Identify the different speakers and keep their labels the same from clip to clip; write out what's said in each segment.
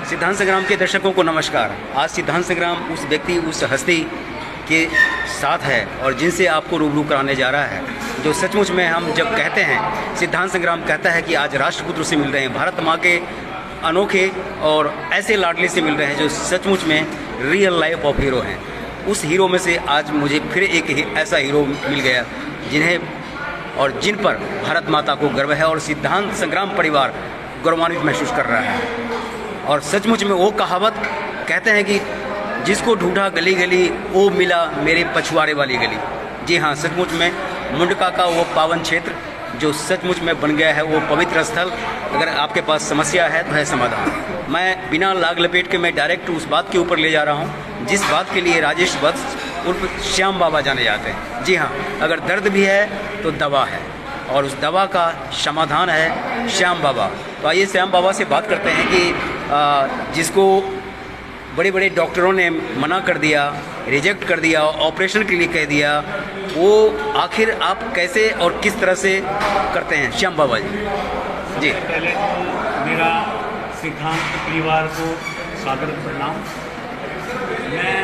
Speaker 1: सिद्धांत संग्राम के दर्शकों को नमस्कार। आज सिद्धांत संग्राम उस व्यक्ति, उस हस्ती के साथ है और जिनसे आपको रूबरू कराने जा रहा है, जो सचमुच में हम जब कहते हैं, सिद्धांत संग्राम कहता है कि आज राष्ट्रपुत्र से मिल रहे हैं, भारत माँ के अनोखे और ऐसे लाडले से मिल रहे हैं जो सचमुच में रियल लाइफ ऑफ हीरो हैं। उस हीरो में से आज मुझे फिर एक ऐसा हीरो मिल गया जिन्हें और जिन पर भारत माता को गर्व है और सिद्धांत संग्राम परिवार गौरवान्वित महसूस कर रहा है। और सचमुच में वो कहावत कहते हैं कि जिसको ढूंढा गली गली वो मिला मेरे पछुआरे वाली गली। जी हाँ, सचमुच में मुंडका का वो पावन क्षेत्र जो सचमुच में बन गया है, वो पवित्र स्थल। अगर आपके पास समस्या है तो है समाधान। मैं बिना लाग लपेट के मैं डायरेक्ट उस बात के ऊपर ले जा रहा हूँ जिस बात के लिए राजेश वत्स उर्फ श्याम बाबा जाने जाते हैं। जी हाँ, अगर दर्द भी है तो दवा है और उस दवा का समाधान है श्याम बाबा। तो आइए श्याम बाबा से बात करते हैं कि जिसको बड़े बड़े डॉक्टरों ने मना कर दिया, रिजेक्ट कर दिया, ऑपरेशन के लिए कह दिया, वो आखिर आप कैसे और किस तरह से करते हैं श्याम बाबा जी? जी,
Speaker 2: पहले तो मेरा सिद्धांत परिवार को सादर प्रणाम। मैं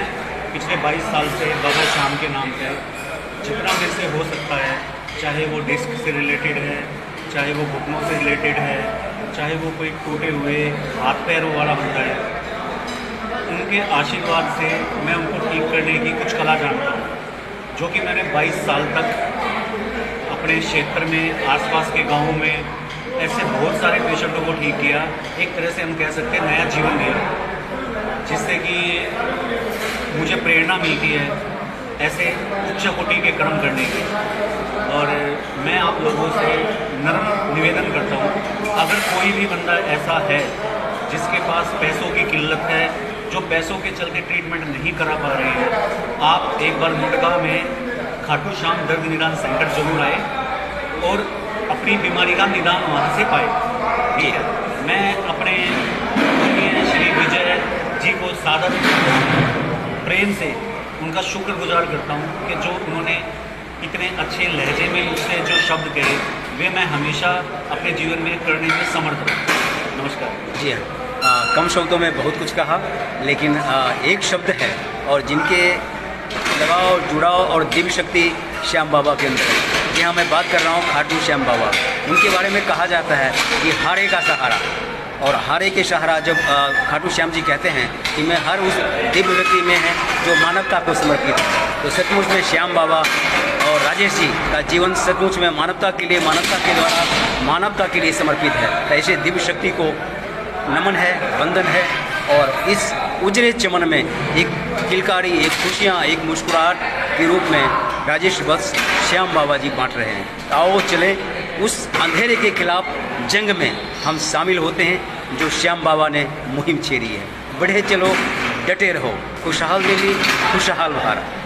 Speaker 2: पिछले 22 साल से बाबा श्याम के नाम पे जितना मेरे से हो सकता है, चाहे वो डिस्क से रिलेटेड है, चाहे वो घुटनों से रिलेटेड है, चाहे वो कोई टूटे हुए हाथ पैरों वाला होता है, उनके आशीर्वाद से मैं उनको ठीक करने की कुछ कला जानता हूँ, जो कि मैंने 22 साल तक अपने क्षेत्र में, आसपास के गाँवों में ऐसे बहुत सारे पेशेंटों को ठीक किया। एक तरह से हम कह सकते हैं नया जीवन दिया, जिससे कि मुझे प्रेरणा मिलती है ऐसे उच्च कोटि के कर्म करने की। और मैं आप लोगों से नर्म निवेदन करता हूँ, अगर कोई भी बंदा ऐसा है जिसके पास पैसों की किल्लत है, जो पैसों के चलते ट्रीटमेंट नहीं करा पा रहे हैं, आप एक बार मुंडका में खाटू श्याम दर्द निदान सेंटर जरूर आए और अपनी बीमारी का निदान वहाँ से पाए। ठीक है, मैं अपने श्री विजय जी को सादर प्रेम से उनका शुक्रगुजार करता हूँ कि जो उन्होंने इतने अच्छे लहजे में मुझसे जो शब्द कहे, वे मैं हमेशा अपने जीवन में करने में समर्थ हूँ। नमस्कार।
Speaker 1: जी हाँ, कम शब्दों में बहुत कुछ कहा, लेकिन एक शब्द है और जिनके लगाव, जुड़ाव और दिव्य शक्ति श्याम बाबा के अंदर है। जी हाँ, मैं बात कर रहा हूँ खाटू श्याम बाबा। उनके बारे में कहा जाता है कि हारे का सहारा, और हारे के सहारा जब खाटू श्याम जी कहते हैं कि मैं हर उस दिव्य व्यक्ति में है जो मानवता को समर्पित है, तो सचमुच में श्याम बाबा और राजेश जी का जीवन सचमुच में मानवता के लिए, मानवता के द्वारा मानवता के लिए समर्पित है। तो ऐसे दिव्य शक्ति को नमन है, वंदन है। और इस उजले चमन में एक किलकारी, एक खुशियाँ, एक मुस्कुराहट के रूप में राजेश वत्स श्याम बाबा जी बांट रहे हैं। आओ चले उस अंधेरे के खिलाफ जंग में हम शामिल होते हैं जो श्याम बाबा ने मुहिम छेड़ी है। बढ़े चलो, डटे रहो, खुशहाल दिल्ली, खुशहाल भारत।